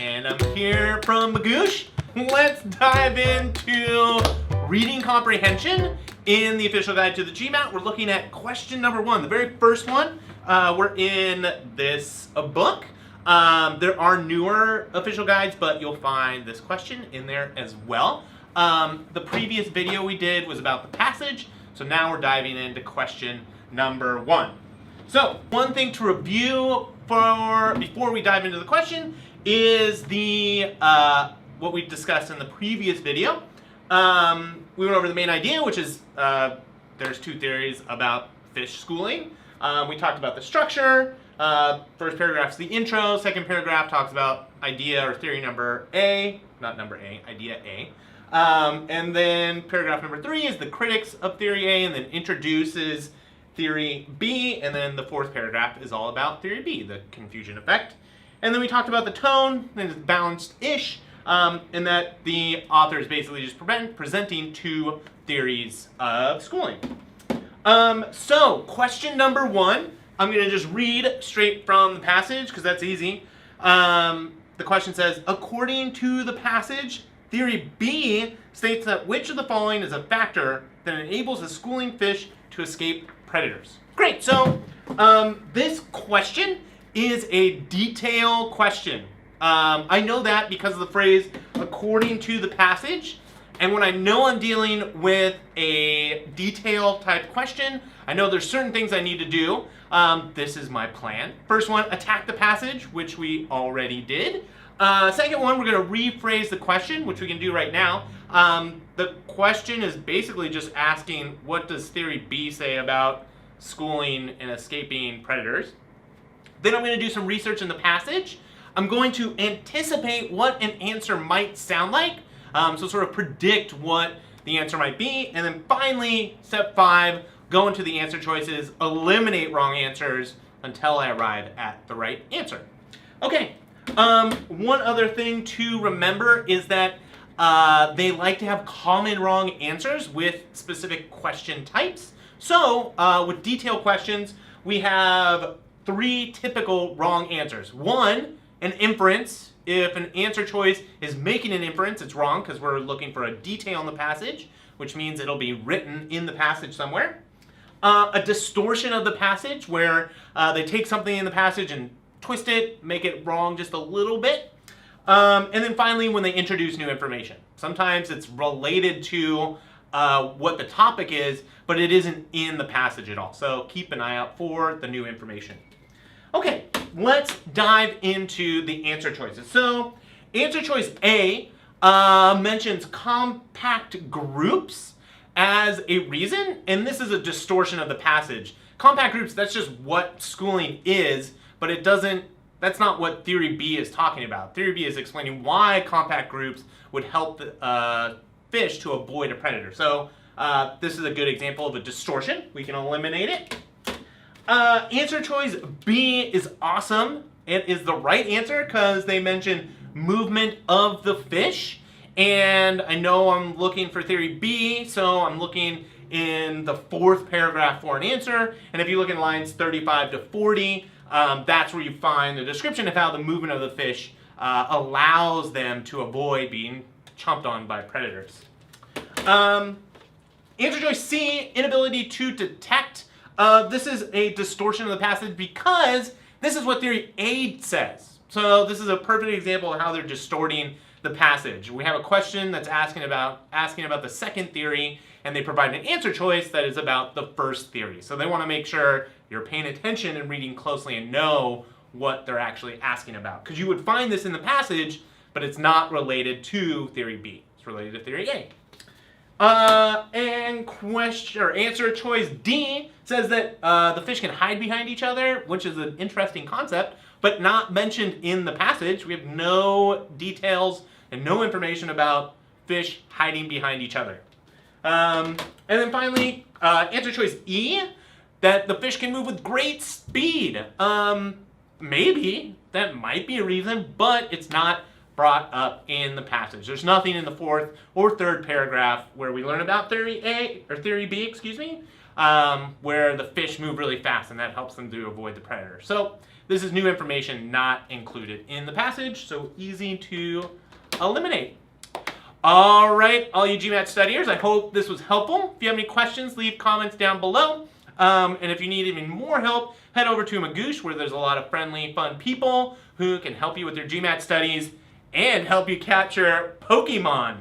And I'm here from Magoosh. Let's dive into reading comprehension in the official guide to the GMAT. We're looking at question number 1, the very first one. We're in this book. There are newer official guides, but you'll find this question in there as well. The previous video we did was about the passage, so now we're diving into question number 1. So, one thing to review before we dive into the question is the what we discussed in the previous video. We went over the main idea, which is there's 2 theories about fish schooling. We talked about the structure. First paragraph's the intro. Second paragraph talks about idea or theory number A, not number A, idea A. And then paragraph number 3 is the critics of theory A, and then introduces theory B, and then the 4th paragraph is all about theory B, the confusion effect. And then we talked about the tone, and it's balanced-ish, and that the author is basically just presenting 2 theories of schooling. So, question number 1, I'm going to just read straight from the passage, because that's easy. The question says, according to the passage, theory B states that which of the following is a factor that enables a schooling fish to escape predators. Great, so this question is a detail question. I know that because of the phrase, according to the passage, and when I know I'm dealing with a detail type question, I know there's certain things I need to do. This is my plan. First one, attack the passage, which we already did. Second one, we're going to rephrase the question, which we can do right now. The question is basically just asking, what does theory B say about schooling and escaping predators? Then I'm going to do some research in the passage. I'm going to anticipate what an answer might sound like, so sort of predict what the answer might be. And then finally, step 5, go into the answer choices, eliminate wrong answers until I arrive at the right answer. Okay, one other thing to remember is that they like to have common wrong answers with specific question types. So, with detailed questions, we have 3 typical wrong answers. 1, an inference. If an answer choice is making an inference, it's wrong because we're looking for a detail in the passage, which means it'll be written in the passage somewhere. A distortion of the passage, where they take something in the passage and twist it, make it wrong just a little bit. And then finally, when they introduce new information. Sometimes it's related to what the topic is, but it isn't in the passage at all. So keep an eye out for the new information. Okay, let's dive into the answer choices. So, answer choice A mentions compact groups as a reason, and this is a distortion of the passage. Compact groups, that's just what schooling is, but it doesn't, that's not what theory B is talking about. Theory B is explaining why compact groups would help the fish to avoid a predator. So, this is a good example of a distortion. We can eliminate it. Answer choice B is awesome. It is the right answer because they mention movement of the fish. And I know I'm looking for theory B, so I'm looking in the 4th paragraph for an answer. And if you look in lines 35 to 40, that's where you find the description of how the movement of the fish allows them to avoid being chomped on by predators. Answer choice C, inability to detect. This is a distortion of the passage because this is what theory A says. So this is a perfect example of how they're distorting the passage. We have a question that's asking about the second theory, and they provide an answer choice that is about the first theory. So they want to make sure you're paying attention and reading closely and know what they're actually asking about. Because you would find this in the passage, but it's not related to theory B. It's related to theory A. And answer choice D says that the fish can hide behind each other, which is an interesting concept, but not mentioned in the passage. We have no details and no information about fish hiding behind each other. And then finally, answer choice E, that the fish can move with great speed. Maybe that might be a reason, but it's not brought up in the passage. There's nothing in the 4th or 3rd paragraph where we learn about theory A, or theory B, excuse me, where the fish move really fast and that helps them to avoid the predator. So This is new information not included in the passage, so easy to eliminate. All right, all you GMAT studiers, I hope this was helpful. If you have any questions, leave comments down below. And if you need even more help, head over to Magoosh, where there's a lot of friendly, fun people who can help you with your GMAT studies and help you capture Pokemon.